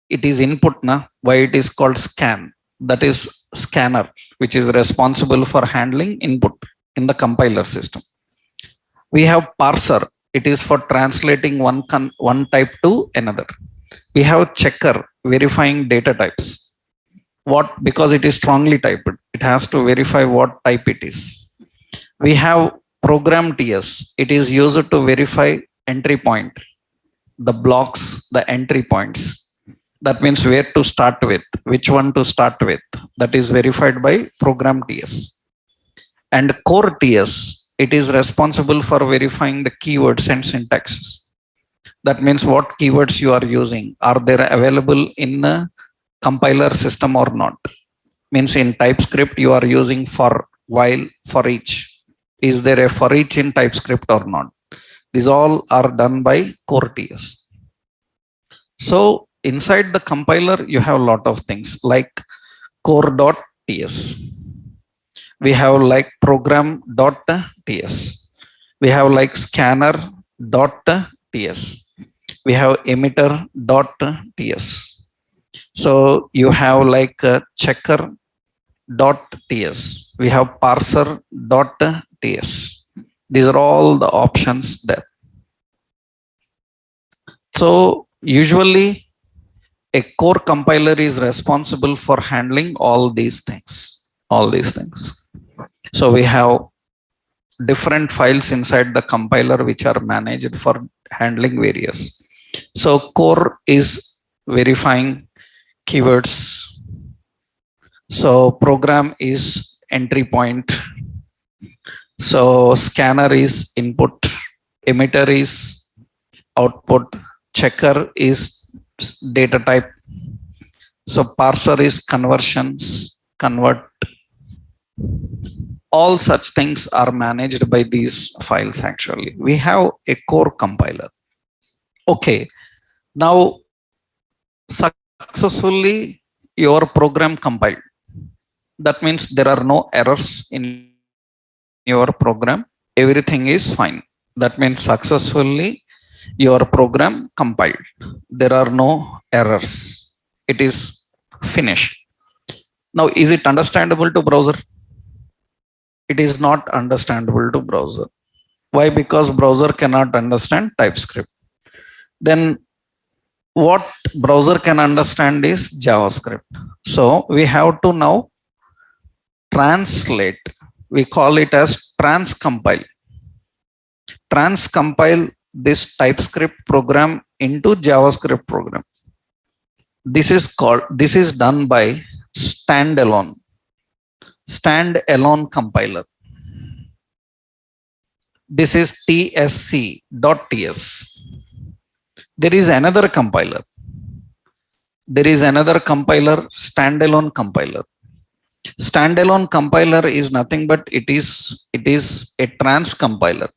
it is input na, why it is called scan. That is scanner, which is responsible for handling input in the compiler system. We have parser, it is for translating one type to another. We have checker, verifying data types. What? Because it is strongly typed, it has to verify what type it is. We have program TS, it is used to verify entry point, the blocks, the entry points. That means where to start with, which one to start with. That is verified by program TS. And core TS, it is responsible for verifying the keywords and syntaxes. That means what keywords you are using, are they available in a compiler system or not. Means in TypeScript you are using for, while, for each. Is there a for each in TypeScript or not? These all are done by core TS. So inside the compiler you have a lot of things like core.ts. We have like program.ts. We have like scanner.ts. We have emitter.ts. So you have like checker.ts. We have parser.ts. These are all the options there. So usually a core compiler is responsible for handling all these things. So we have different files inside the compiler which are managed for handling various. So core is verifying keywords. So program is entry point. So scanner is input, emitter is output, checker is data type. So parser is conversions, convert. All such things are managed by these files. Actually we have a core compiler. Okay, now successfully your program compiled. That means there are no errors in your program, everything is fine. That means successfully your program compiled, there are no errors, it is finished. Now is it understandable to browser? It is not understandable to browser. Why? Because browser cannot understand TypeScript. Then what browser can understand is JavaScript. So we have to now translate, we call it as transcompile. Transcompile this TypeScript program into JavaScript program. This is done by standalone compiler. This is tsc.ts. There is another compiler. Standalone compiler. Standalone compiler is nothing but it is a trans compiler.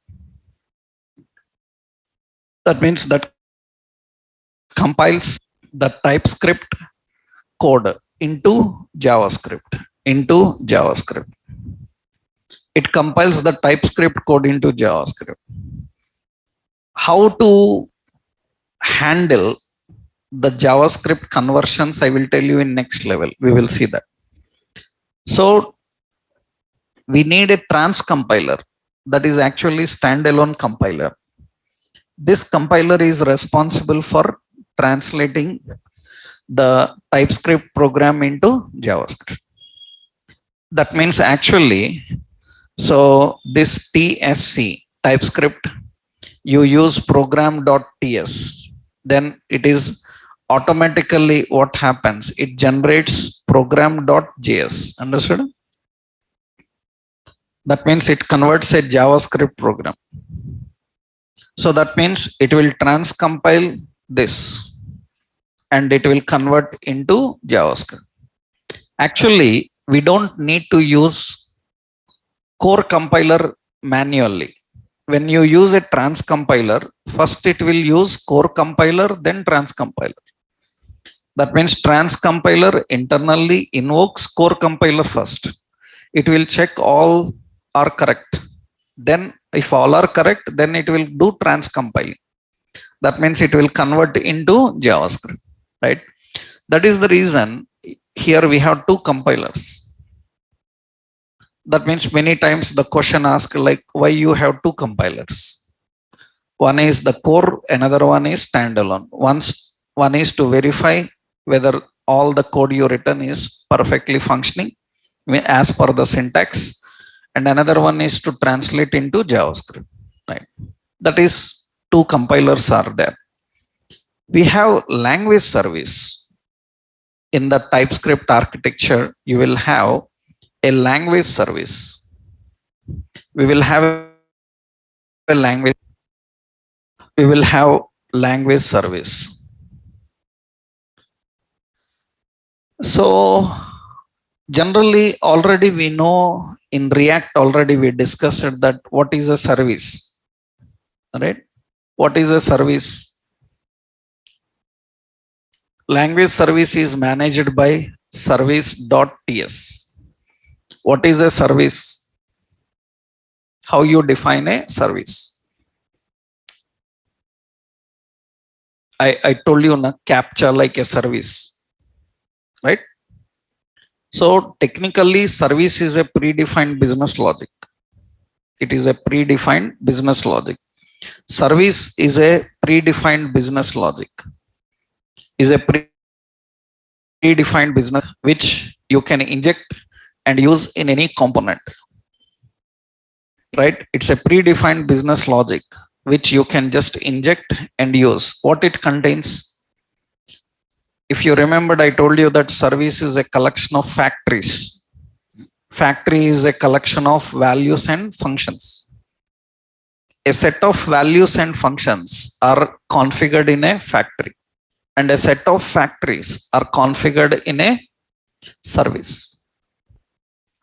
That means that compiles the TypeScript code into JavaScript. It compiles the TypeScript code into JavaScript. How to handle the JavaScript conversions, I will tell you in next level. We will see that. So we need a trans compiler, that is actually standalone compiler. This compiler is responsible for translating the TypeScript program into JavaScript. That means actually, so this TSC TypeScript, you use program.ts, then it is automatically what happens, it generates program.js. Understood? That means it converts a JavaScript program. So that means it will transcompile this and it will convert into JavaScript. Actually we don't need to use core compiler manually. When you use a transcompiler, first it will use core compiler, then transcompiler. That means transcompiler internally invokes core compiler first. It will check all are correct. Then if all are correct, then it will do transcompiling. That means it will convert into JavaScript, right? That is the reason here we have two compilers. That means many times the question asked like why you have two compilers. One is the core, another one is standalone. One is to verify whether all the code you written is perfectly functioning as per the syntax, and another one is to translate into JavaScript. Right. That is two compilers are there. We have language service. In the TypeScript architecture, you will have a language service. We will have a language. We will have language service. So generally already we know in React already we discussed that what is a service, right? What is a service? Language service is managed by service.ts. What is a service? How you define a service? I told you na captcha like a service, right? So technically service is a predefined business logic. It is a predefined business logic. Service is a predefined business logic. Is a predefined business which you can inject and use in any component. Right? It's a predefined business logic which you can just inject and use. What it contains? If you remembered, I told you that service is a collection of factories. Factory is a collection of values and functions. A set of values and functions are configured in a factory, and a set of factories are configured in a service.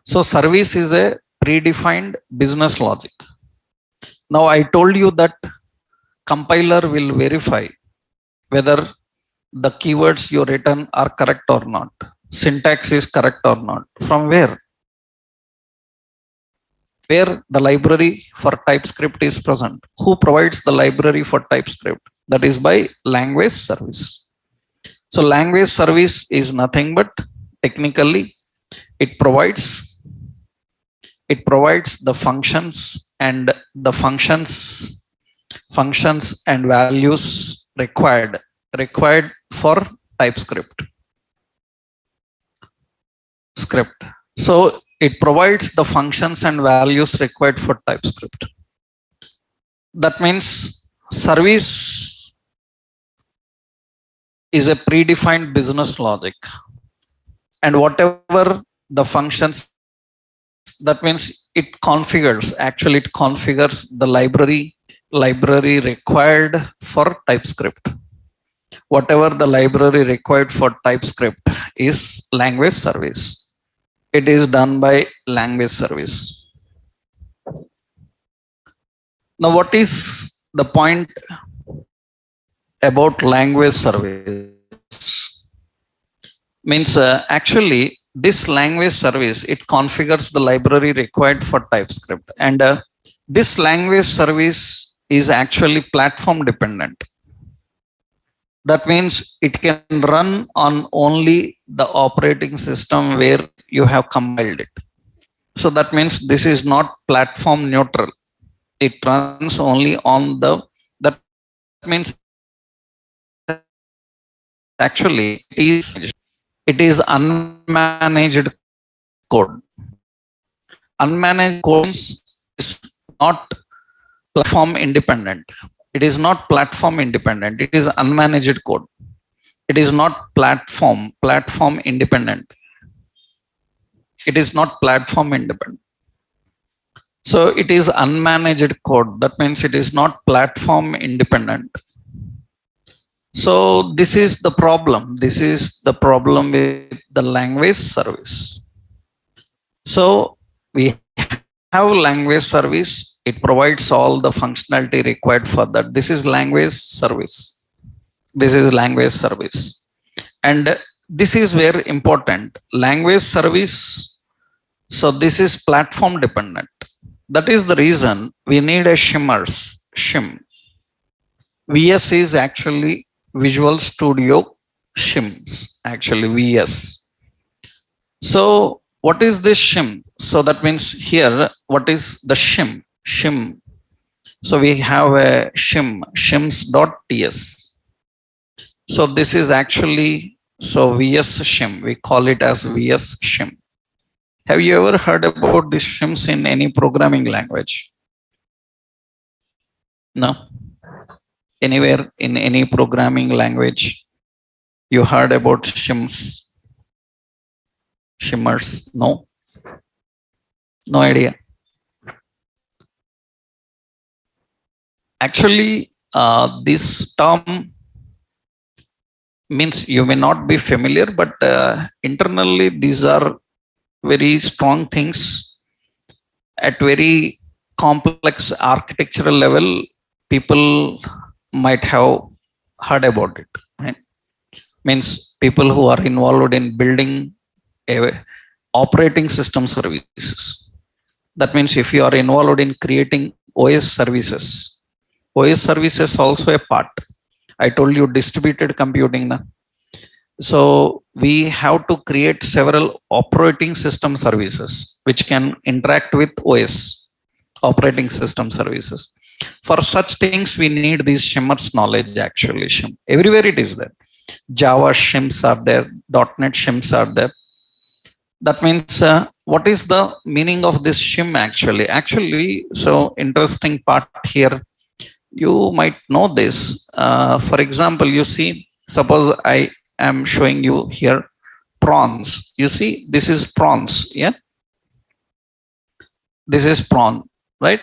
So service is a predefined business logic. Now I told you that compiler will verify whether the keywords you written are correct or not. Syntax is correct or not. From where? Where the library for TypeScript is present. Who provides the library for TypeScript? That is by language service. So language service is nothing but technically it provides the functions and values required for TypeScript script. So it provides the functions and values required for TypeScript. That means service is a predefined business logic, and whatever the functions, that means it configures the library required for TypeScript. Whatever the library required for TypeScript is language service. It is done by language service. Now, what is the point about language service? Means actually this language service, it configures the library required for TypeScript, and this language service is actually platform dependent. That means it can run on only the operating system where you have compiled it. So that means this is not platform neutral. It runs only on that means actually it is unmanaged code. Unmanaged code is not platform independent. It is not platform independent. It is unmanaged code. It is not platform independent. It is not platform independent. So it is unmanaged code. That means it is not platform independent. So this is the problem. This is the problem with the language service. So we have language service. It provides all the functionality required for that. This is language service. This is language service. And this is very important. Language service. So this is platform dependent. That is the reason we need a shim. VS is actually Visual Studio shims, actually VS. So what is this shim? So that means here, what is the shim? Shim. So we have a shim, shims.ts. So this is actually, so VS shim, we call it as VS shim. Have you ever heard about these shims in any programming language? No. Anywhere in any programming language, you heard about shims, shimmers? No. No idea. Actually, this term means you may not be familiar, but internally these are very strong things at very complex architectural level. People might have heard about it. Right? Means people who are involved in building operating system services. That means if you are involved in creating OS services also a part. I told you distributed computing. Na? So we have to create several operating system services which can interact with OS, operating system services. For such things, we need these shimmers knowledge actually. Everywhere it is there. Java shims are there, .NET shims are there. That means what is the meaning of this shim actually? Actually, so interesting part here. You might know this. For example, you see, suppose I am showing you here prawns. You see, this is prawns. Yeah. This is prawn, right?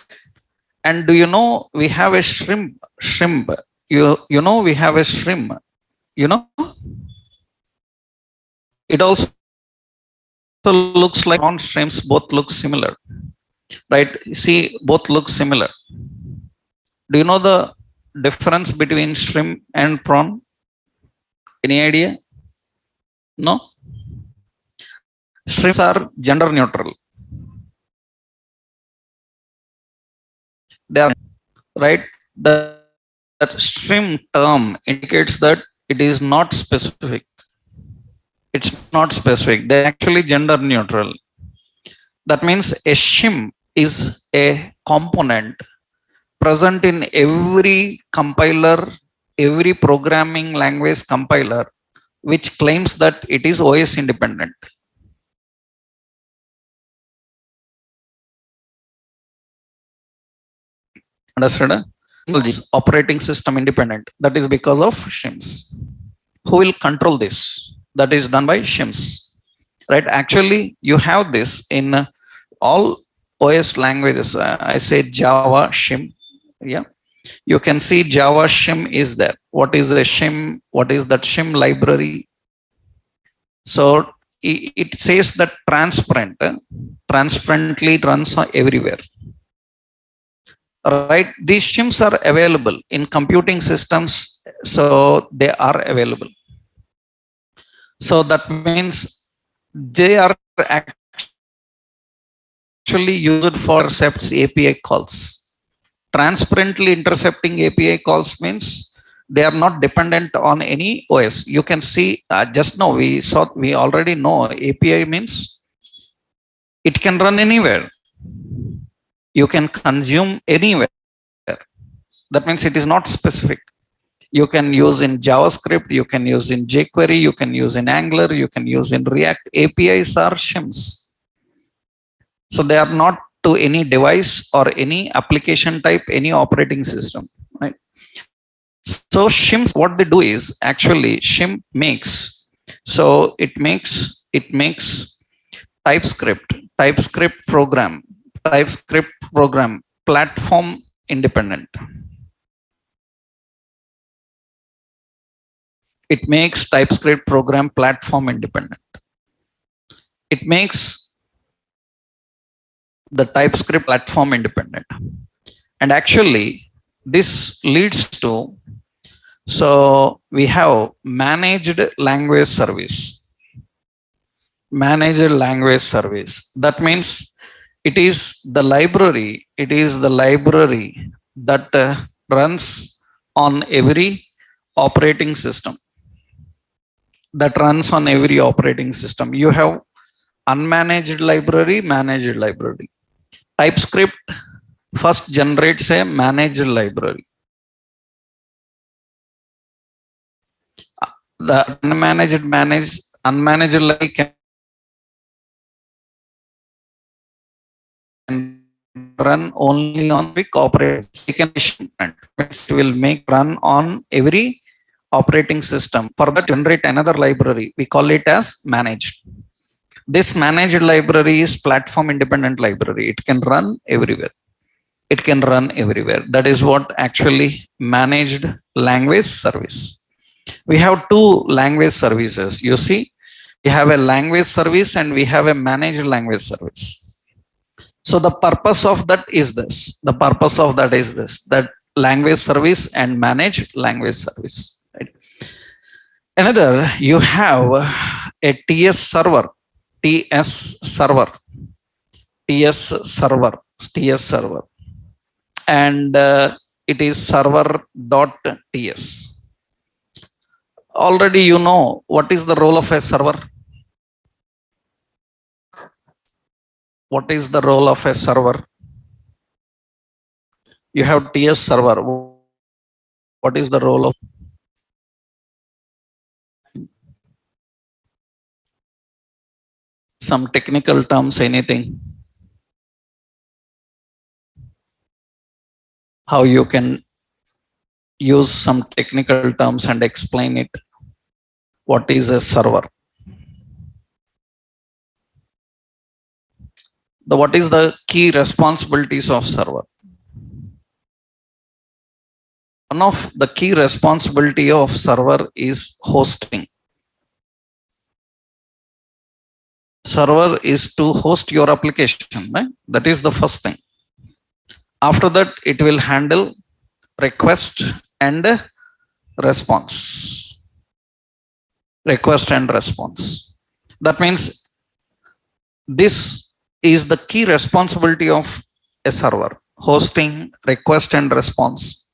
And do you know we have a shrimp? Shrimp. You know we have a shrimp. You know, it also looks like prawn shrimps. Both look similar, right? See, both look similar. Do you know the difference between shrimp and prawn? Any idea? No. Shrimps are gender neutral. They are right. That shrimp term indicates that it is not specific. It's not specific. They're actually gender neutral. That means a shim is a component present in every compiler, every programming language compiler, which claims that it is OS independent. Understood? Operating system independent. That is because of shims. Who will control this? That is done by shims. Right? Actually, you have this in all OS languages. I say Java shim. Yeah. You can see Java shim is there. What is a shim? What is that shim library? So it says that transparently runs everywhere. Right? These shims are available in computing systems. So they are available. So that means they are actually used for intercepts API calls. Transparently intercepting API calls means they are not dependent on any OS. You can see just now we already know API means it can run anywhere. You can consume anywhere. That means it is not specific. You can use in JavaScript, you can use in jQuery, you can use in Angular, you can use in React. APIs are shims. So they are not to any device or any application type, any operating system. Right? So shims, what they do is actually shim makes. So it makes TypeScript program platform independent. It makes TypeScript program platform independent. It makes the TypeScript platform independent. And actually, this leads to, so we have managed language service. Managed language service. That means it is the library that runs on every operating system. that runs on every operating system. You have unmanaged library, managed library. TypeScript first generates a managed library. The unmanaged library can run only on quick operating. It will make run on every operating system. For that, generate another library. We call it as managed. This managed library is platform independent library. It can run everywhere. It can run everywhere. That is what actually managed language service. We have two language services. You see, we have a language service and we have a managed language service. So the purpose of that is this. The purpose of that is this, that language service and managed language service. Right? Another, you have a TS server, TS server, TS server, TS server, and it is server.ts. Already you know what is the role of a server. What is the role of a server? You have TS server. What is the role of? Some technical terms, anything? How you can use some technical terms and explain it. What is a server? What is the key responsibilities of server? One of the key responsibility of server is hosting. Server is to host your application, right? That is the first thing. After that, it will handle request and response. Request and response. That means this is the key responsibility of a server: hosting, request and response.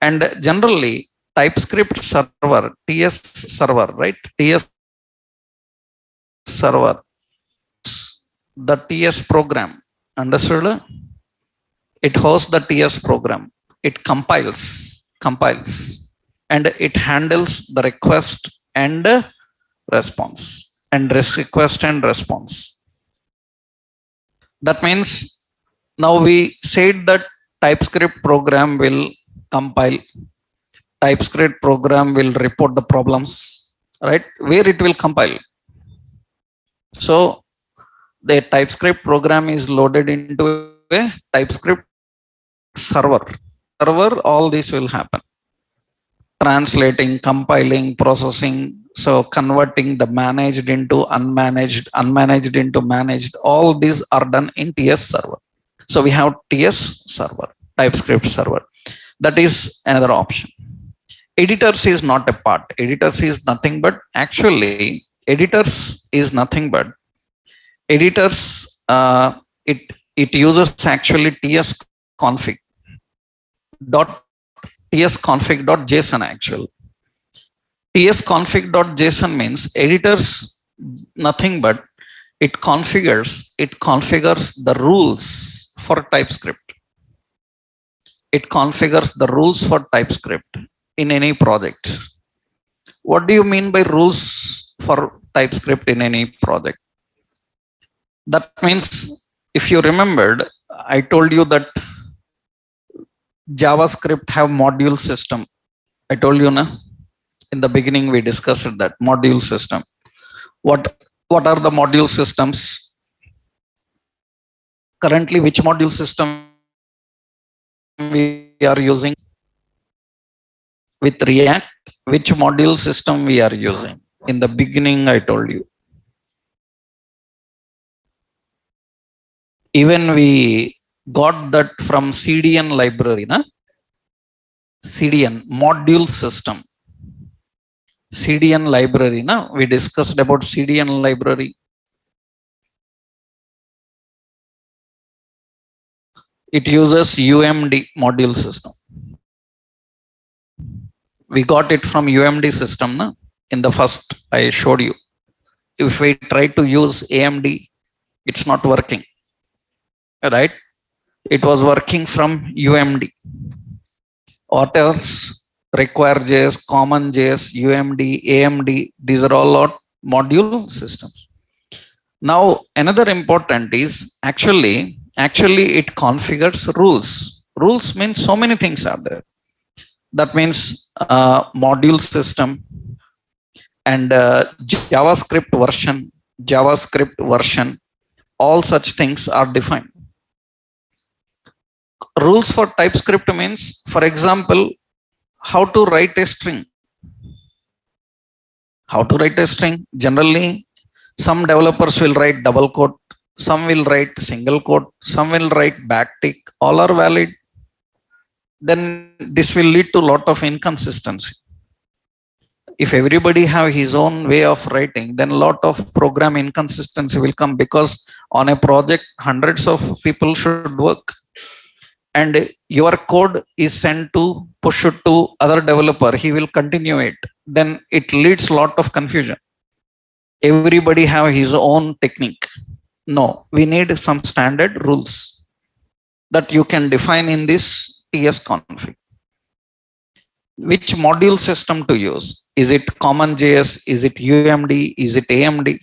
And generally, TypeScript server, TS server, right? TS server, the TS program. Understood? It hosts the TS program. It compiles, and it handles the request and response, and request and response. That means now we said that TypeScript program will compile, TypeScript program will report the problems, right? Where it will compile. So the TypeScript program is loaded into a TypeScript server. All this will happen. Translating, compiling, processing, so converting the managed into unmanaged, unmanaged into managed, all these are done in TS server. So we have TS server, TypeScript server. That is another option. Editors is not a part. Editors is nothing but it uses actually tsconfig.json actually. tsconfig.json means editors nothing but it configures the rules for TypeScript. It configures the rules for TypeScript in any project. What do you mean by rules for TypeScript in any project? That means, if you remembered, I told you that JavaScript have module system. I told you, na? In the beginning, we discussed that module system. What are the module systems? Currently, which module system we are using? With React, which module system we are using? In the beginning, I told you. Even we got that from CDN library, na? CDN, module system. CDN library, na? We discussed about CDN library. It uses UMD module system. We got it from UMD system, na? in the first I showed you. If we try to use AMD, it's not working, right? It was working from UMD. What else? Require JS, common JS, UMD, AMD. These are all module systems. Now, another important is actually it configures rules. Rules means so many things are there. That means module system and JavaScript version, all such things are defined. Rules for TypeScript means, for example, how to write a string. How to write a string? Generally, some developers will write double quote, some will write single quote, some will write backtick. All are valid. Then this will lead to a lot of inconsistency. If everybody have his own way of writing, then a lot of program inconsistency will come, because on a project, hundreds of people should work. And your code is sent to push it to other developer, he will continue it. Then it leads a lot of confusion. Everybody have his own technique. No, we need some standard rules that you can define in this TS config. Which module system to use? Is it common JS? Is it UMD? Is it AMD?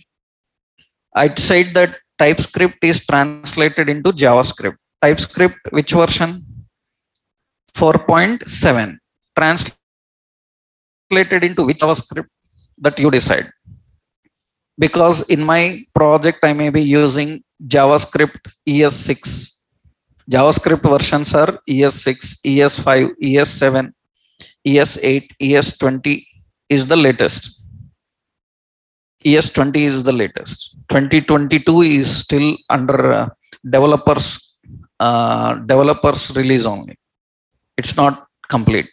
I'd said that TypeScript is translated into JavaScript. TypeScript, which version? 4.7. Translated into which JavaScript? That you decide. Because in my project, I may be using JavaScript ES6. JavaScript versions are ES6, ES5, ES7, ES8, ES20 is the latest. ES20 is the latest. 2022 is still under developers release only. It's not complete.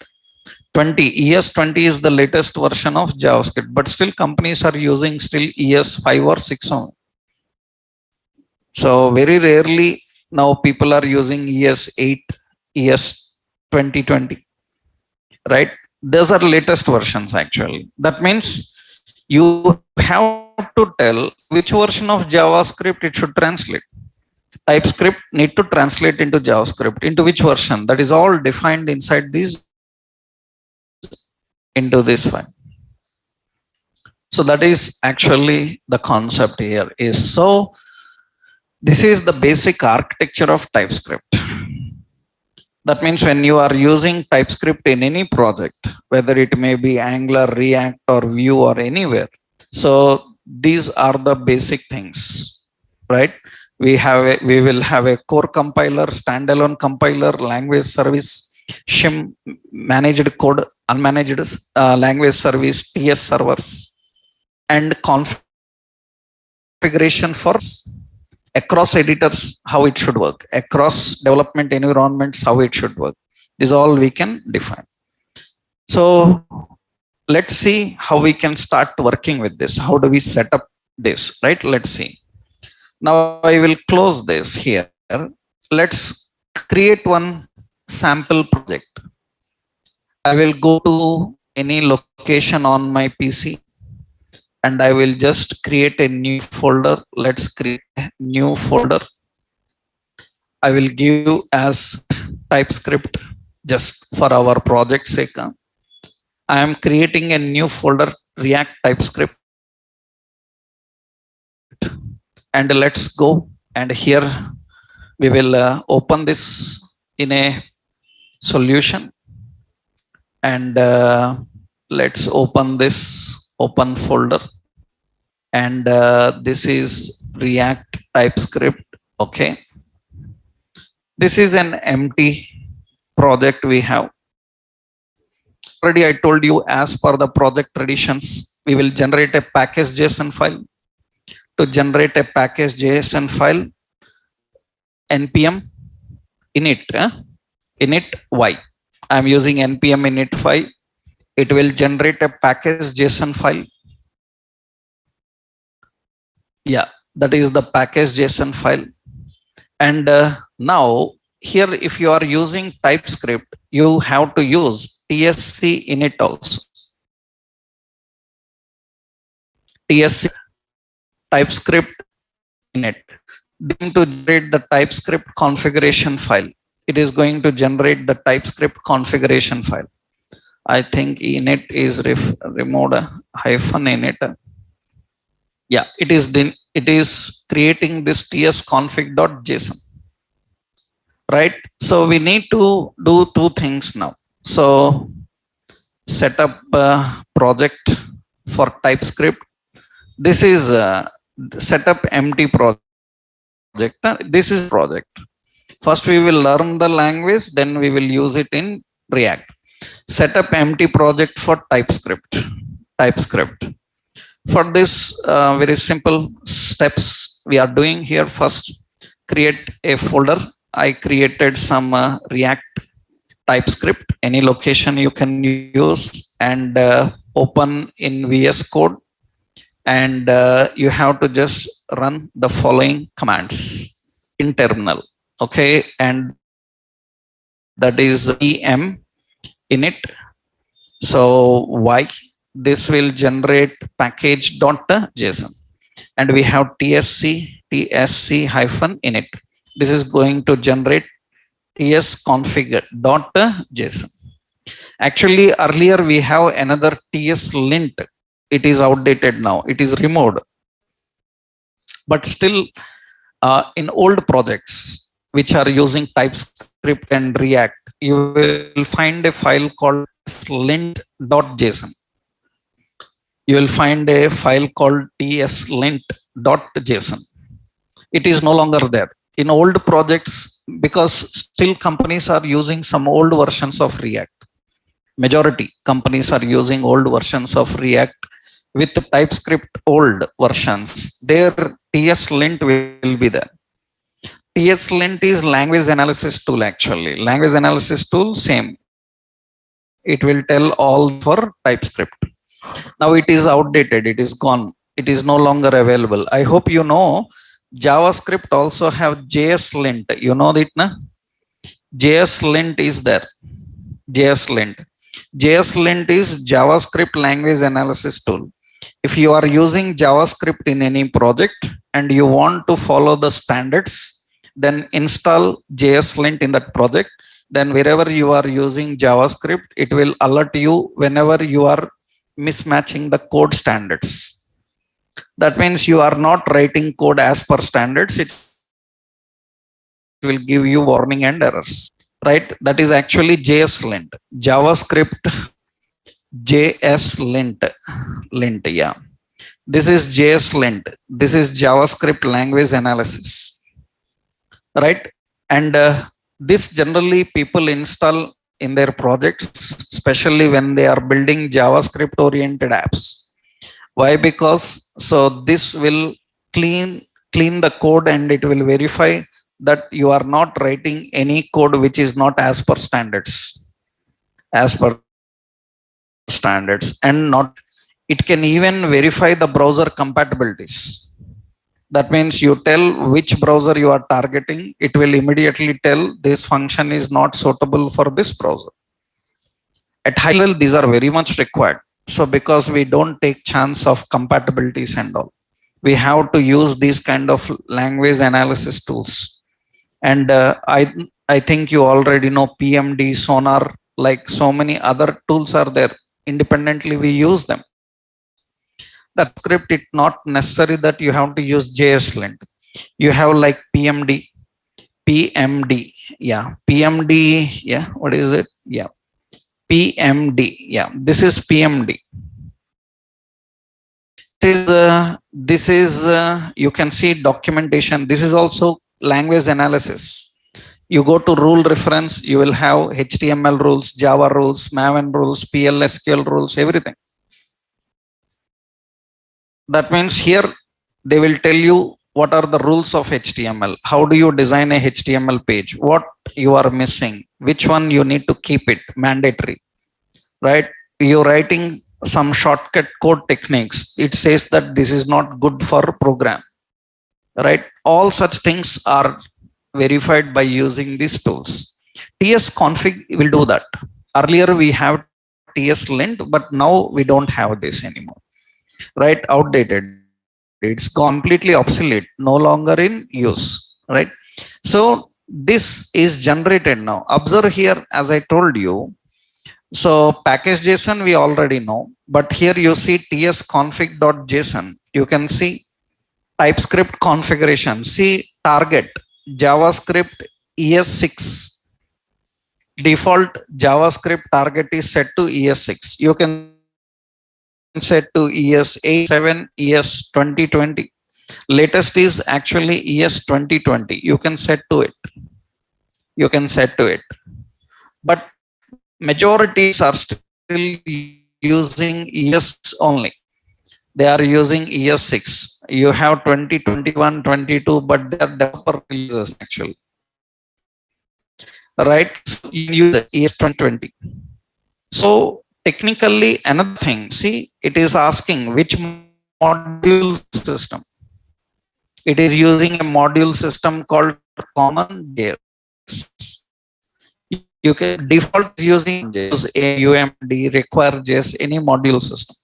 ES20 is the latest version of JavaScript, but still companies are using still ES5 or 6 only. So very rarely now people are using ES8, ES 2020, right? Those are latest versions actually. That means you have to tell which version of JavaScript it should translate. TypeScript need to translate into JavaScript. Into which version? That is all defined inside this, into this file. So that is actually the concept here is. So this is the basic architecture of TypeScript. That means when you are using TypeScript in any project, whether it may be Angular, React, or Vue or anywhere. So these are the basic things, right? We will have a core compiler, standalone compiler, language service, shim, managed code, unmanaged language service, TS servers, and configuration for across editors, how it should work, across development environments, how it should work. This is all we can define. So let's see how we can start working with this. How do we set up this, right? Let's see. Now I will close this here. Let's create one sample project. I will go to any location on my PC and I will just create a new folder. Let's create a new folder. I will give as TypeScript just for our project sake. I am creating a new folder, React TypeScript. And let's go. And here we will open this in a solution. And let's open this open folder. And this is React TypeScript. Okay. This is an empty project we have. Already I told you, as per the project traditions, we will generate a package.json file. To generate a package.json file, npm init, init y. I am using npm init 5. It will generate a package.json file. Yeah, that is the package.json file. And now here, if you are using TypeScript, you have to use tsc init also. TSC TypeScript init. Going to generate the TypeScript configuration file. It is going to generate the TypeScript configuration file. I think init is removed hyphen init. Yeah, it is creating this tsconfig.json. Right. So we need to do two things now. So set up a project for TypeScript. This is set up empty project. This is project. First we will learn the language, then we will use it in React. Set up empty project for TypeScript. For this very simple steps we are doing here. First, create a folder. I created some React TypeScript, any location you can use, and open in VS Code, and you have to just run the following commands in terminal. Okay, and that is em init. So why this will generate package.json, and we have tsc hyphen init. This is going to generate tsconfig.json. Actually, earlier we have another tslint. It is outdated now. It is removed. But still, in old projects which are using TypeScript and React, you will find a file called slint.json. You will find a file called tslint.json. It is no longer there. In old projects, because still companies are using some old versions of React. Majority companies are using old versions of React with the TypeScript old versions. Their tslint will be there. tslint is language analysis tool actually. Language analysis tool, same. It will tell all for TypeScript. Now it is outdated. It is gone. It is no longer available. I hope you know JavaScript also have JSLint. You know it, na? JSLint is there. JSLint. JSLint is JavaScript language analysis tool. If you are using JavaScript in any project and you want to follow the standards, then install JSLint in that project. Then wherever you are using JavaScript, it will alert you whenever you are mismatching the code standards. That means you are not writing code as per standards. It will give you warning and errors, right? That is actually JSLint. JavaScript JSLint. Yeah. This is JSLint. This is JavaScript language analysis, right? And this generally people install in their projects, especially when they are building JavaScript oriented apps. Why? Because so this will clean the code and it will verify that you are not writing any code which is not as per standards. And not, it can even verify the browser compatibilities. That means you tell which browser you are targeting, it will immediately tell this function is not suitable for this browser. At high level, these are very much required. So because we don't take chance of compatibilities and all, we have to use these kind of language analysis tools. And I think you already know PMD, Sonar, like so many other tools are there. Independently, we use them. That script, it's not necessary that you have to use JSLint. You have like PMD. Yeah, PMD. Yeah, what is it? Yeah. PMD, yeah, this is PMD. This is you can see documentation. This is also language analysis. You go to rule reference, you will have HTML rules, Java rules, Maven rules, PL/SQL rules, everything. That means here they will tell you what are the rules of HTML. How do you design a HTML page? What you are missing? Which one you need to keep it mandatory, right? You're writing some shortcut code techniques. It says that this is not good for program, right? All such things are verified by using these tools. tsconfig will do that. Earlier we have tslint, but now we don't have this anymore. right? Outdated. It's completely obsolete, no longer in use, right? So this is generated now. Observe here, as I told you. So package JSON we already know, but here you see tsconfig.json. You can see TypeScript configuration. See target JavaScript ES6. Default JavaScript target is set to ES6. You can set to ES87, ES2020. Latest is actually ES2020. You can set to it. You can set to it. But majorities are still using ES only. They are using ES6. You have 2021, 22, but they are developer releases actually. Right? So you use ES2020. So technically another thing, see, it is asking which module system. It is using a module system called CommonJS. You can default using JS, AUMD, require.js, any module system.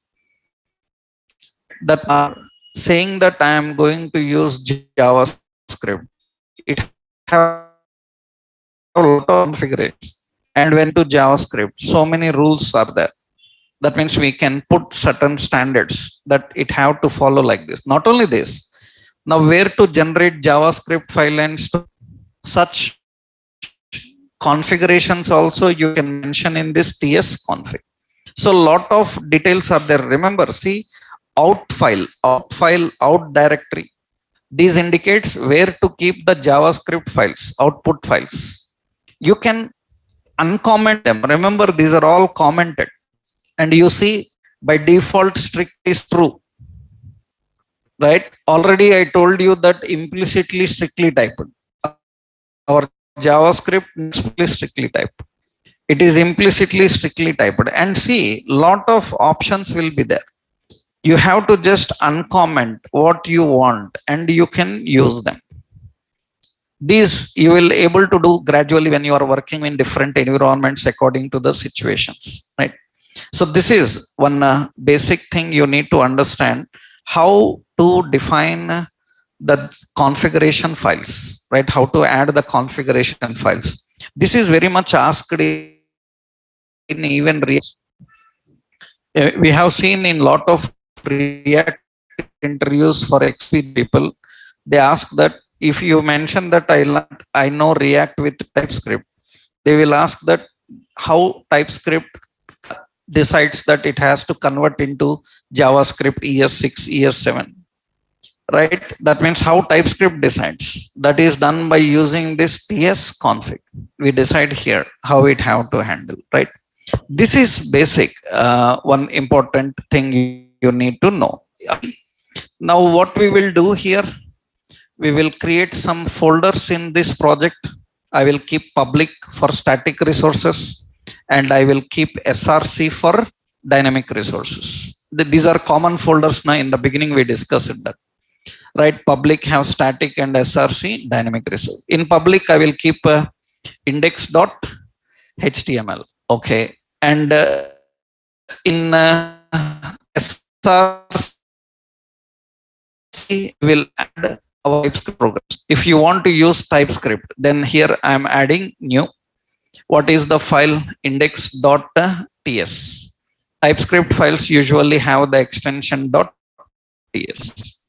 That are saying that I am going to use JavaScript. It have a lot of configurations. And when to JavaScript, so many rules are there. That means we can put certain standards that it have to follow like this. Not only this, now where to generate JavaScript file and such configurations also you can mention in this tsconfig. So a lot of details are there. Remember, see, out file, out directory. These indicates where to keep the JavaScript files, output files. You can uncomment them. Remember, these are all commented. And you see, by default, strict is true. Right? Already I told you that implicitly strictly typed. Our JavaScript is strictly typed. It is implicitly strictly typed. And see, lot of options will be there. You have to just uncomment what you want and you can use them. These you will able to do gradually when you are working in different environments according to the situations, right? So this is one basic thing you need to understand, how to define the configuration files, right? How to add the configuration files. This is very much asked in even React. We have seen in lot of React interviews for XP people, they ask that if you mention that I know React with TypeScript, they will ask that how TypeScript decides that it has to convert into JavaScript ES6, ES7, right? That means how TypeScript decides. That is done by using this tsconfig. We decide here how it have to handle, right? This is basic, one important thing you need to know. Now what we will do here, we will create some folders in this project. I will keep public for static resources and I will keep SRC for dynamic resources. These are common folders now. In the beginning we discussed that, right? Public have static and SRC dynamic resource. In public I will keep index.html. Okay. And in SRC will add our TypeScript programs. If you want to use TypeScript, then here I am adding new. What is the file? Index.ts. TypeScript files usually have the extension .ts.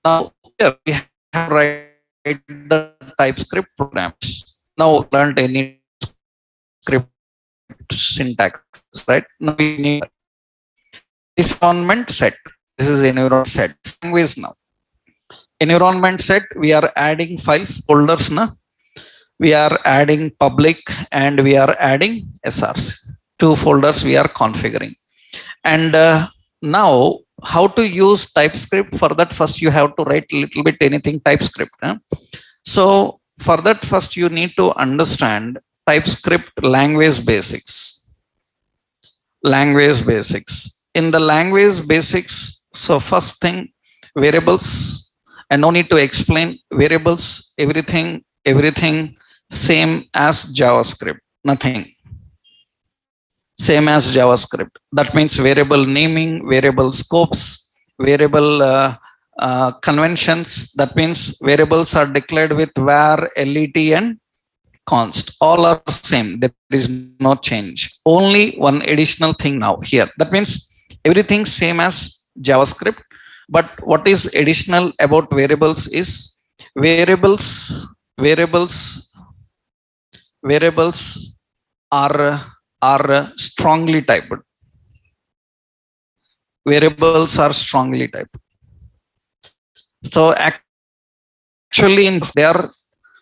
Now here we have write the TypeScript programs. Now learned any script syntax, right? Now we need this environment set. This is environment set. Language now. Environment set, we are adding files, folders now. We are adding public and we are adding SRC. Two folders we are configuring. And now how to use TypeScript? For that first you have to write a little bit anything TypeScript. So for that first you need to understand TypeScript language basics. Language basics. In the language basics, so first thing, variables. And no need to explain variables, everything same as JavaScript, nothing. Same as JavaScript. That means variable naming, variable scopes, variable conventions. That means variables are declared with var, let, and const. All are same. There is no change. Only one additional thing now here. That means everything same as JavaScript. But what is additional about variables is variables variables are strongly typed. Variables are strongly typed. So actually in they are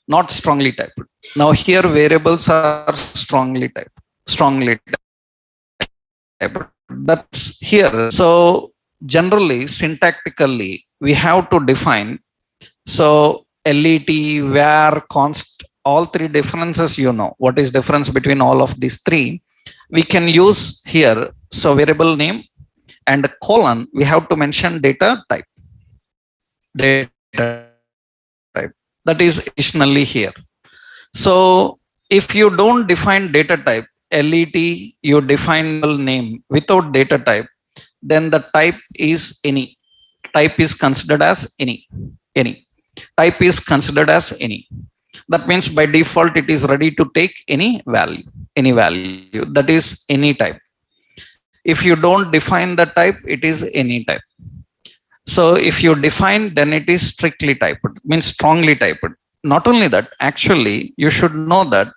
not strongly typed. Now here variables are strongly typed. That's here. So generally syntactically we have to define. So let, var, const, all three differences, you know what is difference between all of these three we can use here. So variable name and colon, we have to mention data type. That is additionally here. So if you don't define data type, let, you define name without data type, then the type is any. Type is considered as any. Type is considered as any. That means by default it is ready to take any value. That is any type. If you don't define the type, it is any type. So if you define, then it is strictly typed, means strongly typed. Not only that, actually you should know that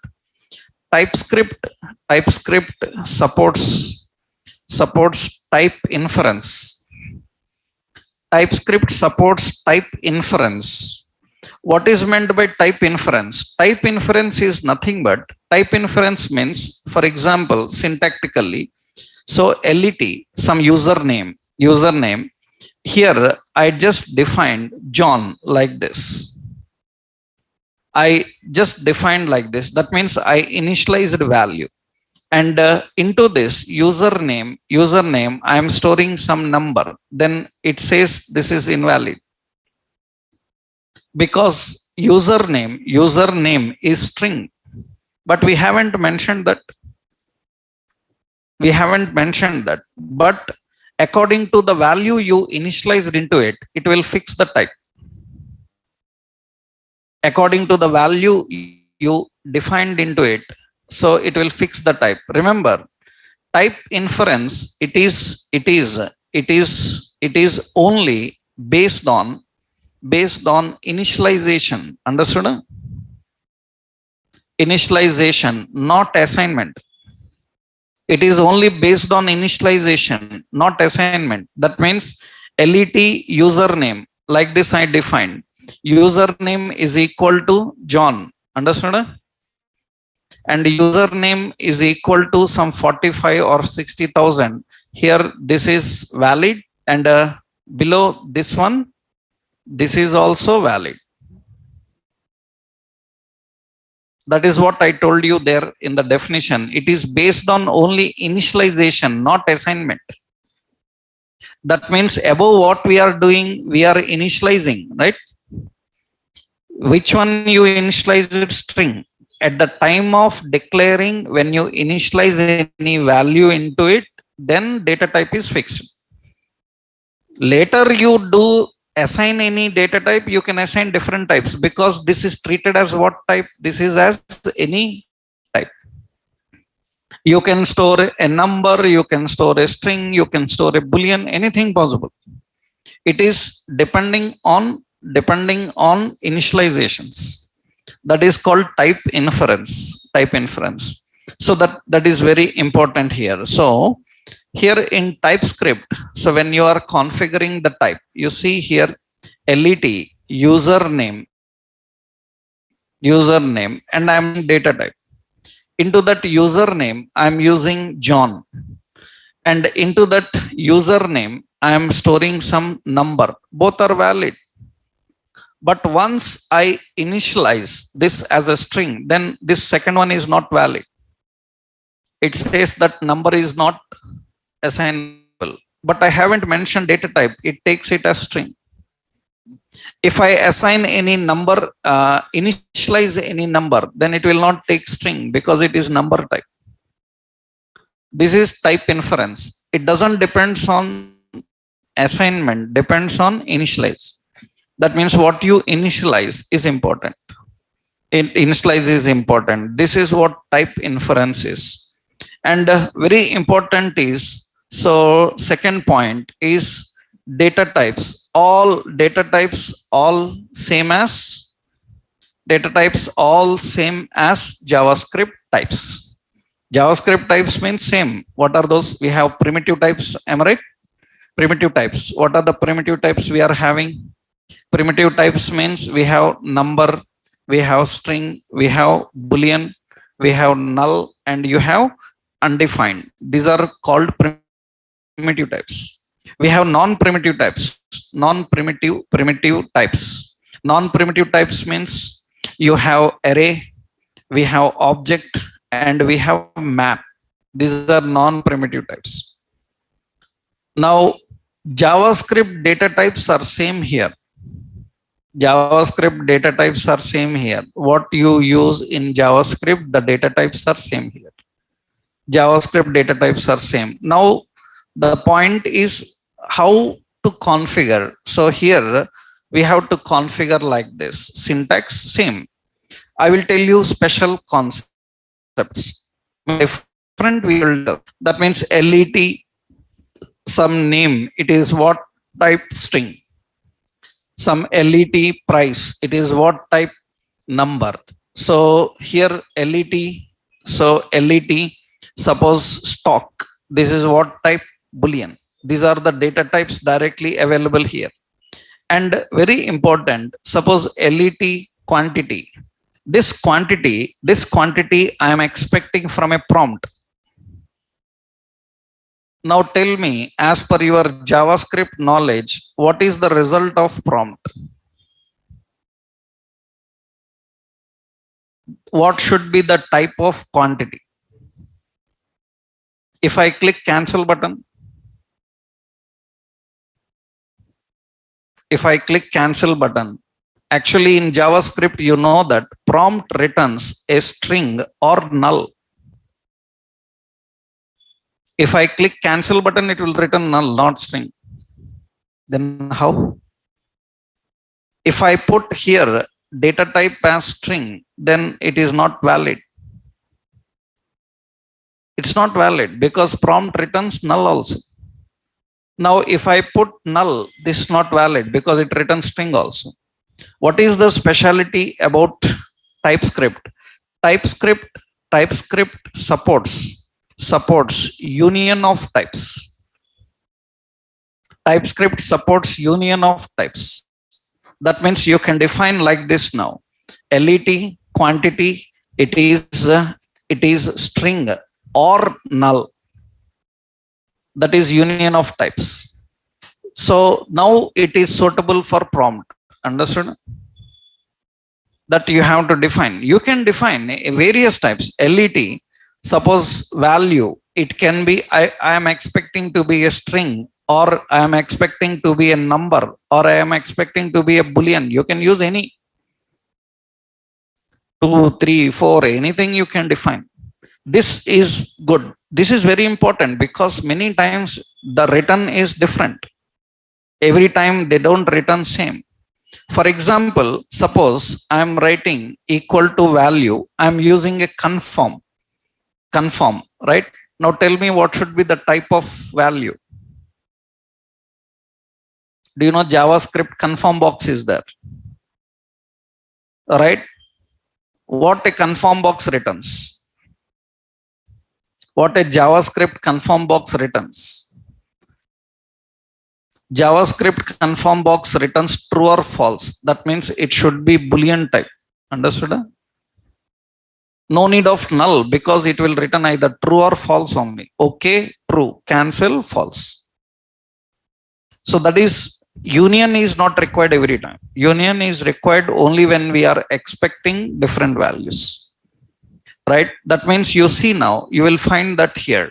TypeScript supports type inference. TypeScript supports type inference. What is meant by type inference? Type inference is nothing but, type inference means, for example, syntactically, so let, some username. Here I just defined John like this. I just defined like this. That means I initialized value. And into this username, I am storing some number. Then it says this is invalid. Because username is string. But we haven't mentioned that. But according to the value you initialized into it, it will fix the type. According to the value you defined into it, so it will fix the type. Remember, type inference, it is only based on initialization. Understood? Initialization, not assignment. It is only based on initialization, not assignment. That means let username, like this I defined. Username is equal to John. Understood? And username is equal to some 45 or 60,000. Here this is valid, and below this one, this is also valid. That is what I told you there in the definition. It is based on only initialization, not assignment. That means above what we are doing, we are initializing, right? Which one you initialized? String. At the time of declaring, when you initialize any value into it, then data type is fixed. Later you do assign any data type, you can assign different types, because this is treated as what type? This is as any type. You can store a number, you can store a string, you can store a boolean, anything possible. It is depending on initializations. That is called type inference. So that is very important here. So here in TypeScript, so when you are configuring the type, you see here let username, and I'm data type. Into that username, I'm using John, and into that username, I am storing some number. Both are valid. But once I initialize this as a string, then this second one is not valid. It says that number is not assignable, but I haven't mentioned data type. It takes it as string. If I assign any number, initialize any number, then it will not take string, because it is number type. This is type inference. It doesn't depend on assignment depends on initialize. That means what you initialize is important. Initialize is important. This is what type inference is. And very important is, so second point is data types. All data types all same as JavaScript types. JavaScript types means same. What are those? We have primitive types. Am I right? Primitive types. What are the primitive types we are having? Primitive types means we have number, we have string, we have boolean, we have null, and you have undefined. These are called primitive types. We have non-primitive types. Primitive types. Non-primitive types means you have array, we have object, and we have map. These are non-primitive types. Now, JavaScript data types are same here. JavaScript data types are same here. What you use in JavaScript, the data types are same here. JavaScript data types are same. Now, the point is how to configure. So here we have to configure like this. Syntax same. I will tell you special concepts. Different we will do. That means let some name. It is what type string. Some let price. It is what type number. So here let. So let suppose stock. This is what type boolean. These are the data types directly available here. And very important, suppose let quantity. This quantity I am expecting from a prompt. Now tell me, as per your JavaScript knowledge, what is the result of prompt? What should be the type of quantity? If I click cancel button, actually in JavaScript, you know that prompt returns a string or null. If I click cancel button, it will return null, not string. Then how? If I put here data type as string, then it is not valid. It's not valid because prompt returns null also. Now, if I put null, this is not valid because it returns string also. What is the specialty about TypeScript? TypeScript supports union of types. TypeScript supports union of types. That means you can define like this now. Let quantity, it is string or null. That is union of types. So now it is suitable for prompt. Understood? That you have to define. You can define various types. Let, suppose value, it can be I am expecting to be a string, or I am expecting to be a number, or I am expecting to be a boolean. You can use any 2, 3, 4, anything you can define. This is good. This is very important because many times the return is different. Every time they don't return same. For example, suppose I am writing equal to value. I am using a conform, right? Now tell me what should be the type of value. Do you know JavaScript conform box is there? All right. What a conform box returns? What a JavaScript conform box returns? JavaScript conform box returns true or false. That means it should be boolean type. Understood? No need of null because it will return either true or false only. Okay, true. Cancel, false. So that is, union is not required every time. Union is required only when we are expecting different values. Right? That means you see now, you will find that here,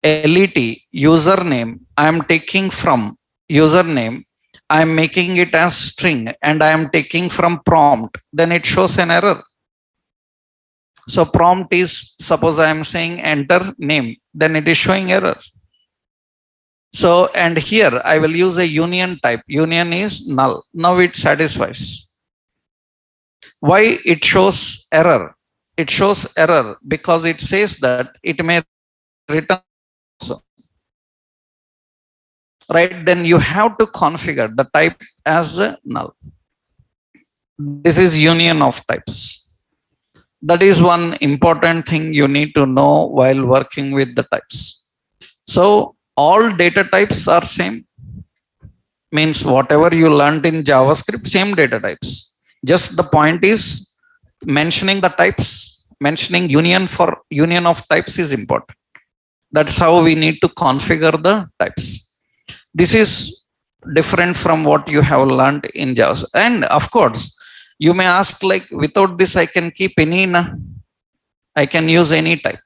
let username, I am taking from username, I am making it as string, and I am taking from prompt, then it shows an error. So prompt is, suppose I am saying enter name, then it is showing error. So, and here I will use a union type. Union is null. Now it satisfies. Why it shows error? It shows error because it says that it may return also. Right? Then you have to configure the type as a null. This is union of types. That is one important thing you need to know while working with the types. So all data types are same. Means whatever you learned in JavaScript, same data types. Just the point is mentioning the types, mentioning union for union of types is important. That's how we need to configure the types. This is different from what you have learned in JavaScript. And of course, you may ask, like, without this, I can keep any, I can use any type.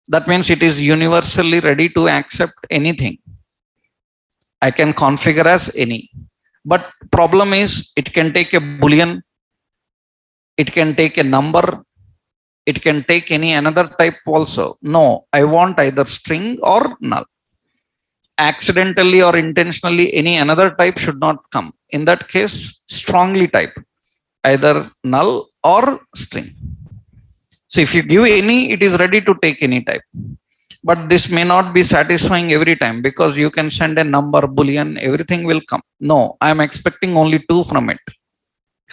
That means it is universally ready to accept anything. I can configure as any. But problem is, it can take a boolean, it can take a number, it can take any another type also. No, I want either string or null. Accidentally or intentionally, any another type should not come. In that case, strongly type either null or string. So if you give any, it is ready to take any type. But this may not be satisfying every time because you can send a number, boolean, everything will come. No, I am expecting only 2 from it.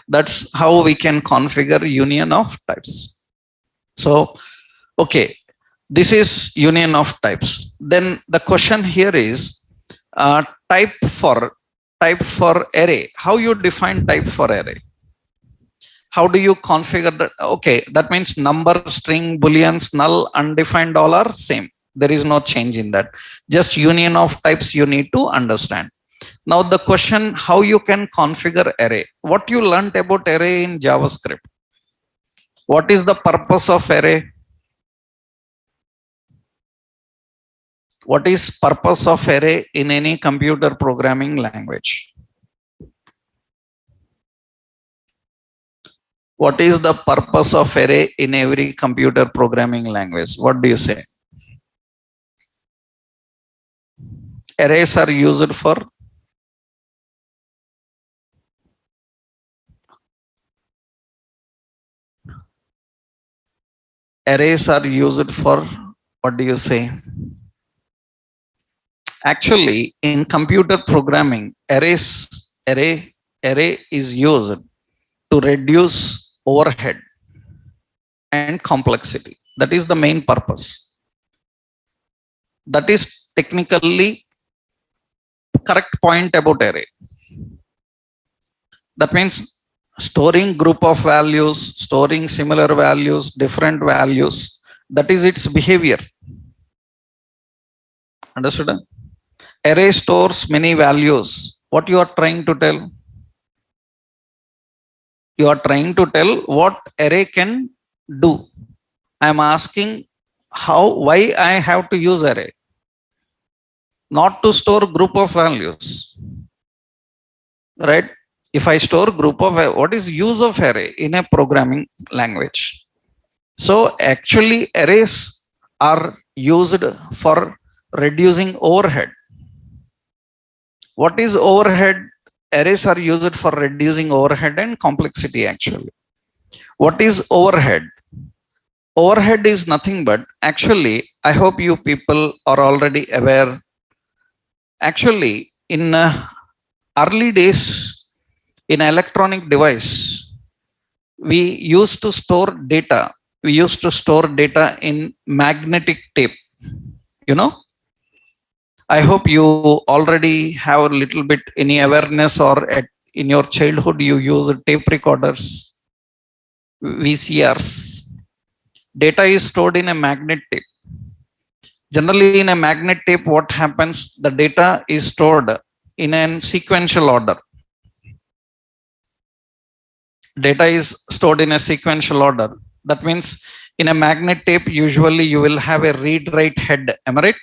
That's how we can configure union of types. So, okay, this is union of types. Then the question here is type for array. How you define type for array? How do you configure that? Okay, that means number, string, booleans, null, undefined, all are same. There is no change in that. Just union of types you need to understand. Now the question, how you can configure array? What you learned about array in JavaScript? What is the purpose of array? What is purpose of array in any computer programming language? What is the purpose of array in every computer programming language? What do you say? Arrays are used for what do you say? Actually, in computer programming, array is used to reduce overhead and complexity. That is the main purpose. That is technically correct point about array. That means storing group of values, storing similar values, different values. That is its behavior. Understood? Array stores many values. What you are trying to tell? You are trying to tell what array can do. I am asking why I have to use array? Not to store group of values, right? If I store group of, what is use of array in a programming language? So actually arrays are used for reducing overhead. What is overhead? Arrays are used for reducing overhead and complexity actually. What is overhead? Overhead is nothing but, actually, I hope you people are already aware. Actually, in early days, in electronic device, we used to store data. We used to store data in magnetic tape, you know. I hope you already have a little bit any awareness, or in your childhood you use tape recorders, VCRs. Data is stored in a magnet tape. Generally in a magnet tape, what happens? The data is stored in a sequential order. Data is stored in a sequential order. That means in a magnet tape, usually you will have a read-write head. Am I right?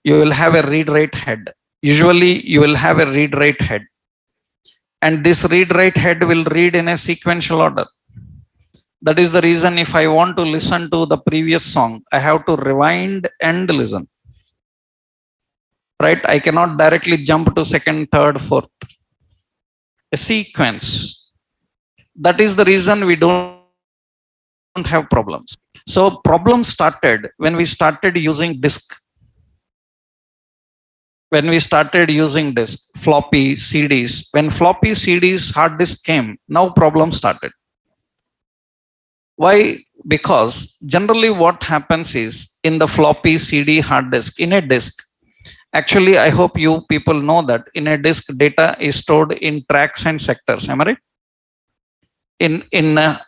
You will have a read-write head. Usually you will have a read-write head. And this read-write head will read in a sequential order. That is the reason if I want to listen to the previous song, I have to rewind and listen. right? I cannot directly jump to second, third, fourth. A sequence. That is the reason we don't have problems. So problem started when we started using disk. When we started using disk, floppy CDs. When floppy CDs, hard disk came, now problem started. Why? Because generally what happens is in the floppy CD hard disk, in a disk, actually, I hope you people know that in a disk, data is stored in tracks and sectors. Am I right? In a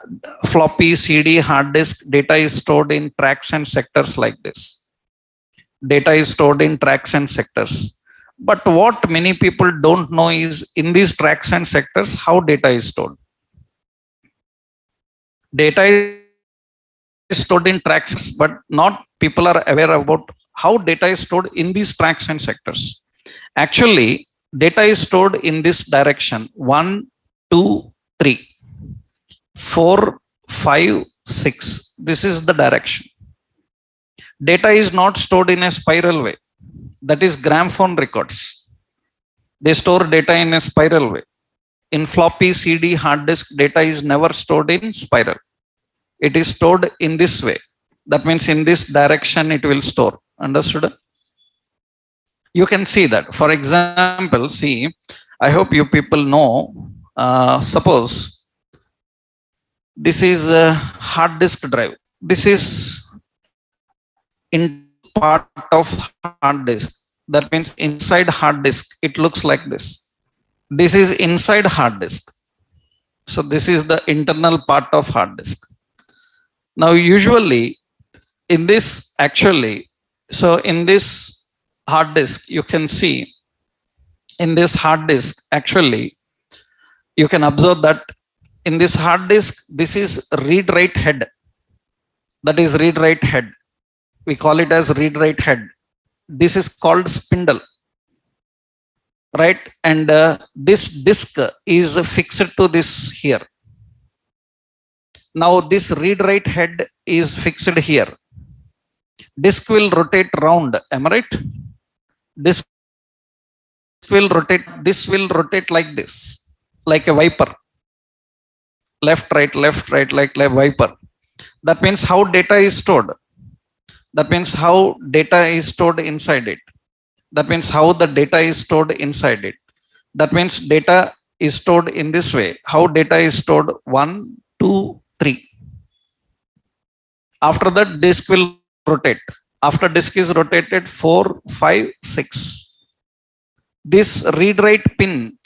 floppy CD hard disk, data is stored in tracks and sectors like this. Data is stored in tracks and sectors. But what many people don't know is in these tracks and sectors, how data is stored. Data is stored in tracks, but not people are aware about how data is stored in these tracks and sectors. Actually, data is stored in this direction: 1, 2, 3, 4, 5, 6. This is the direction. Data is not stored in a spiral way. That is gramophone records. They store data in a spiral way. In floppy CD hard disk, data is never stored in spiral. It is stored in this way. That means in this direction it will store. Understood? You can see that. For example, see, I hope you people know, suppose this is a hard disk drive. This is in part of hard disk. That means inside hard disk, it looks like this. This is inside hard disk. So this is the internal part of hard disk. Now, usually in this actually, so in this hard disk, you can see in this hard disk, actually, you can observe that in this hard disk, this is read-write head. That is read-write head. We call it as read-write head. This is called spindle, right? And this disk is fixed to this here. Now this read-write head is fixed here. Disk will rotate round. Am I right? Disk will rotate. This will rotate like this, like a viper. Left, right, like a viper. That means how data is stored. That means how data is stored inside it. That means how the data is stored inside it. That means data is stored in this way. How data is stored? 1, 2, 3. After that, disk will rotate. After disk is rotated, 4, 5, 6. This read-write pin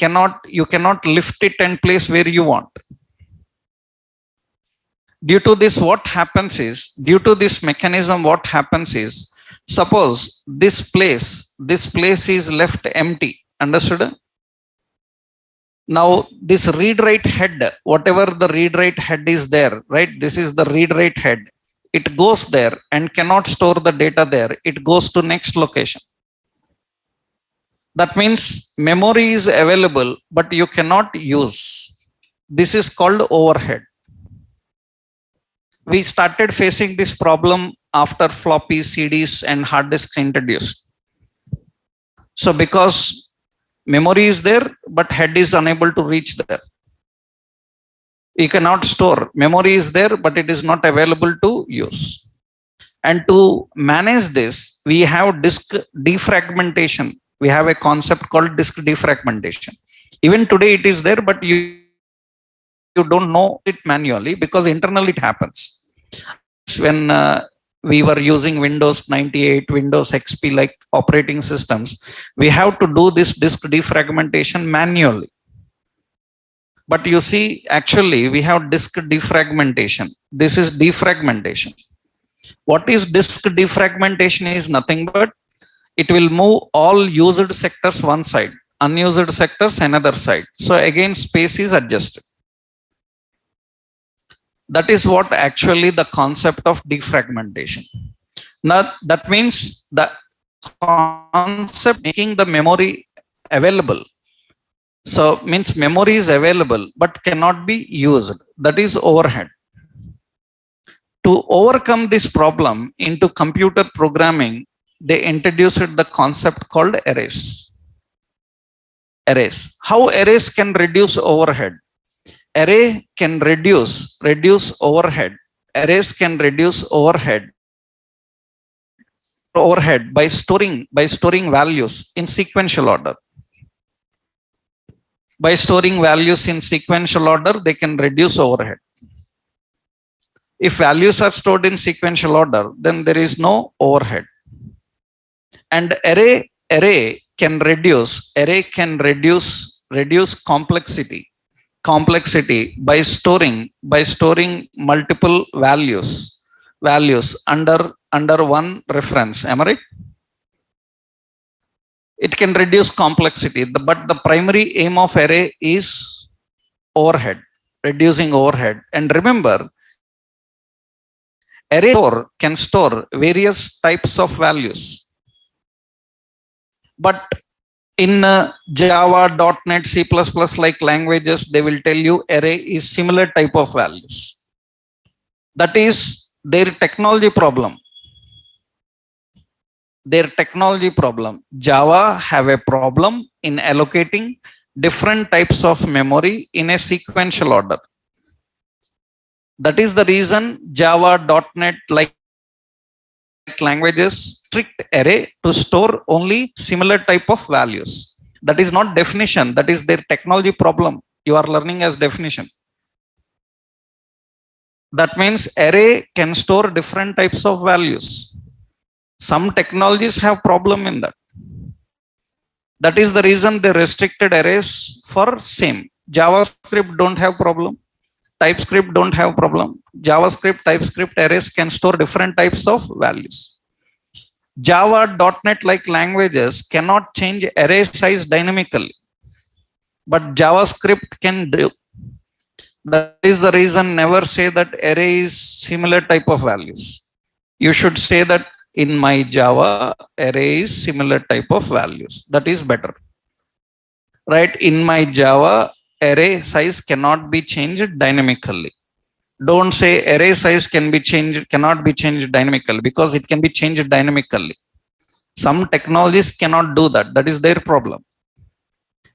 you cannot lift it and place where you want. Due to this, what happens is, due to this mechanism, what happens is, suppose this place is left empty. Understood? Now, this read-write head, whatever the read-write head is there, right? This is the read-write head. It goes there and cannot store the data there. It goes to next location. That means memory is available, but you cannot use. This is called overhead. We started facing this problem after floppy CDs and hard disks introduced. So because memory is there, but head is unable to reach there. You cannot store. Memory is there, but it is not available to use. And to manage this, we have disk defragmentation. We have a concept called disk defragmentation. Even today it is there, but you don't know it manually because internally it happens. When we were using Windows 98, Windows XP like operating systems, we have to do this disk defragmentation manually. But you see, actually, we have disk defragmentation. This is defragmentation. What is disk defragmentation is nothing but it will move all used sectors one side, unused sectors another side. So again, space is adjusted. That is what actually the concept of defragmentation. Now that means the concept making the memory available. So means memory is available but cannot be used. That is overhead. To overcome this problem into computer programming, they introduced the concept called arrays. Arrays. How arrays can reduce overhead? Array can reduce overhead. Arrays can reduce overhead by storing values in sequential order. By storing values in sequential order, they can reduce overhead. If values are stored in sequential order, then there is no overhead. And array can reduce complexity by storing multiple values under one reference. Am I right? It can reduce complexity, but the primary aim of array is overhead, reducing overhead. And remember, array can store various types of values. But in Java, .NET, C++ like languages, they will tell you array is similar type of values. That is their technology problem. Java have a problem in allocating different types of memory in a sequential order. That is the reason Java, .NET like languages strict array to store only similar type of values. That is not definition. That is their technology problem. You are learning as definition. That means array can store different types of values. Some technologies have problem in that. That is the reason they restricted arrays for same. JavaScript don't have problem. TypeScript don't have problem. JavaScript, TypeScript arrays can store different types of values. Java, .NET like languages cannot change array size dynamically, but JavaScript can do. That is the reason never say that array is similar type of values. You should say that in my Java, array is similar type of values. That is better. Right? In my Java, array size cannot be changed dynamically. Don't say array size cannot be changed dynamically, because it can be changed dynamically. Some technologies cannot do that. That is their problem.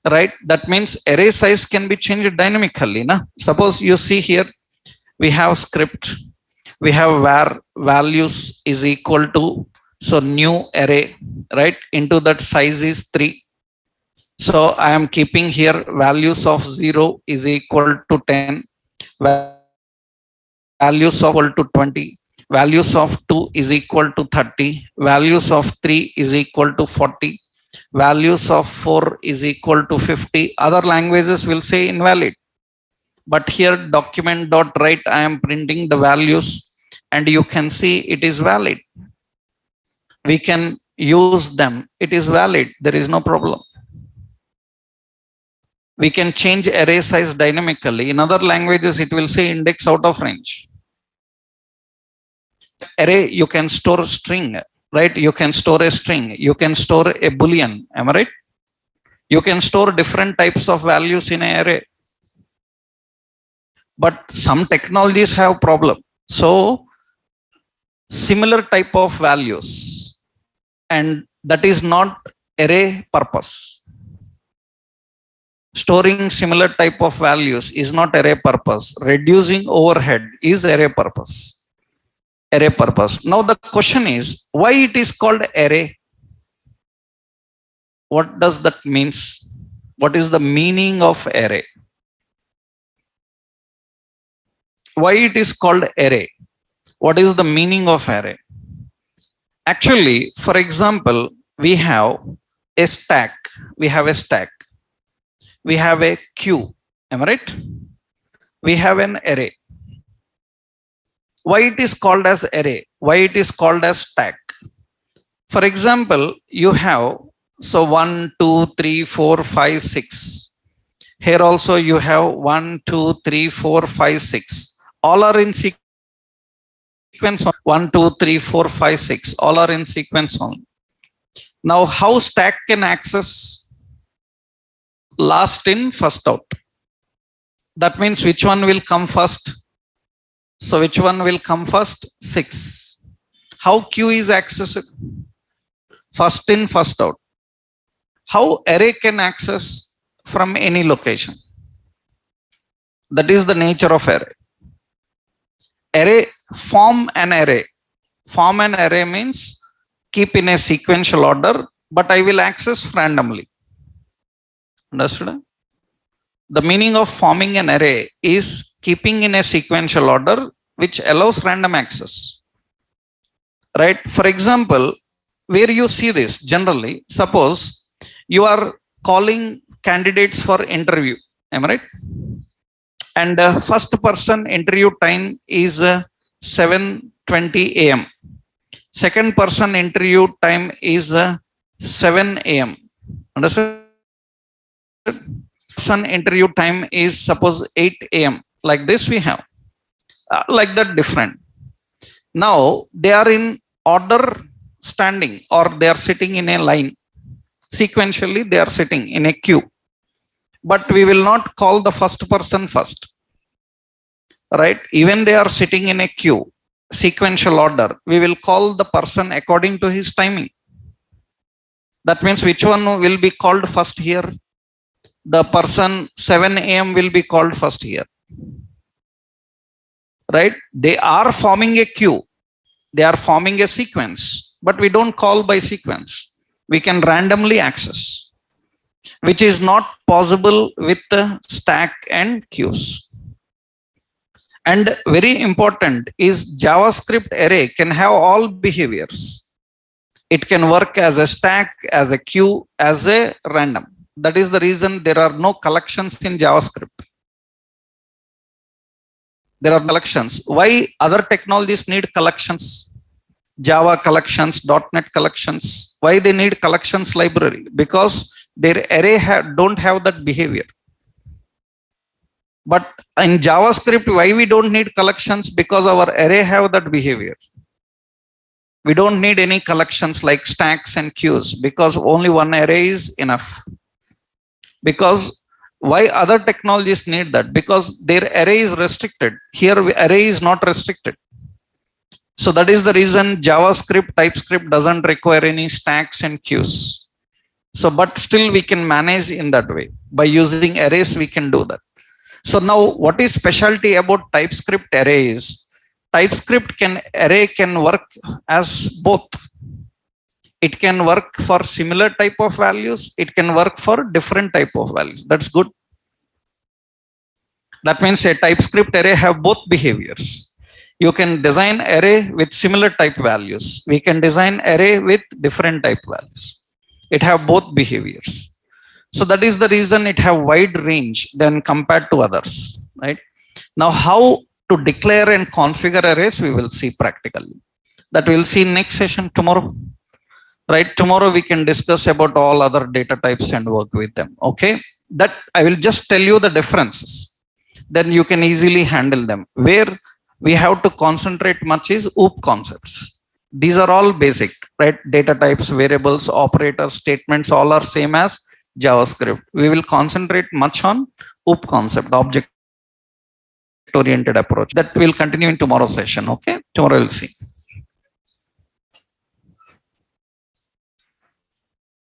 Right? That means array size can be changed dynamically. Na? Suppose you see here, we have script. We have var values is equal to, so new array, right? Into that size is 3. So I am keeping here values of 0 is equal to 10, values of equal to 20, values of 2 is equal to 30, values of 3 is equal to 40, values of 4 is equal to 50. Other languages will say invalid. But here document.write, I am printing the values and you can see it is valid. We can use them. It is valid. There is no problem. We can change array size dynamically. In other languages, it will say index out of range. Array, you can store string, right? You can store a string. You can store a boolean. Am I right? You can store different types of values in an array. But some technologies have problem. So similar type of values, and that is not array purpose. Storing similar type of values is not array purpose. Reducing overhead is array purpose. Array purpose. Now the question is, why it is called array? What does that means? What is the meaning of array? Why it is called array? What is the meaning of array? Actually, for example, we have a stack. We have a stack. We have a queue. Am I right? We have an array. Why it is called as array? Why it is called as stack? For example, you have, so 1, 2, 3, 4, 5, 6. Here also you have 1, 2, 3, 4, 5, 6. All are in sequence. 1, 2, 3, 4, 5, 6. All are in sequence only. Now, how stack can access? Last in, first out. That means which one will come first? So which one will come first? 6. How queue is accessed? first in, first out. How array can access from any location? That is the nature of array. Array, form an array. Form an array means keep in a sequential order, but I will access randomly. Understood? The meaning of forming an array is keeping in a sequential order which allows random access. Right? For example, where you see this generally, suppose you are calling candidates for interview. Am I right? And first person interview time is 7:20 a.m. Second person interview time is 7 a.m. Understood? Person interview time is suppose 8 a.m. Like this we have. Like that different. Now they are in order standing, or they are sitting in a line. Sequentially they are sitting in a queue. But we will not call the first person first. Right? Even they are sitting in a queue, sequential order, we will call the person according to his timing. That means which one will be called first here? The person 7 a.m. will be called first here. Right? They are forming a queue. They are forming a sequence, but we don't call by sequence. We can randomly access, which is not possible with the stack and queues. And very important is JavaScript array can have all behaviors. It can work as a stack, as a queue, as a random. That is the reason there are no collections in JavaScript. There are collections. Why other technologies need collections? Java collections, .NET collections. Why they need collections library? Because their array don't have that behavior. But in JavaScript, why we don't need collections? Because our array have that behavior. We don't need any collections like stacks and queues, because only one array is enough. Because why other technologies need that? Because their array is restricted. Here array is not restricted. So that is the reason JavaScript, TypeScript doesn't require any stacks and queues. So, but still we can manage in that way. By using arrays, we can do that. So now what is specialty about TypeScript arrays? TypeScript array can work as both. It can work for similar type of values. It can work for different type of values. That's good. That means a TypeScript array have both behaviors. You can design array with similar type values. We can design array with different type values. It have both behaviors. So that is the reason it have wide range than compared to others, right? Now, how to declare and configure arrays, we will see practically. That we'll see next session tomorrow, right? Tomorrow we can discuss about all other data types and work with them, okay? That I will just tell you the differences. Then you can easily handle them. Where we have to concentrate much is OOP concepts. These are all basic, right? Data types, variables, operators, statements, all are same as JavaScript. We will concentrate much on OOP concept, object oriented approach. That will continue in tomorrow's session. Okay, tomorrow we'll see.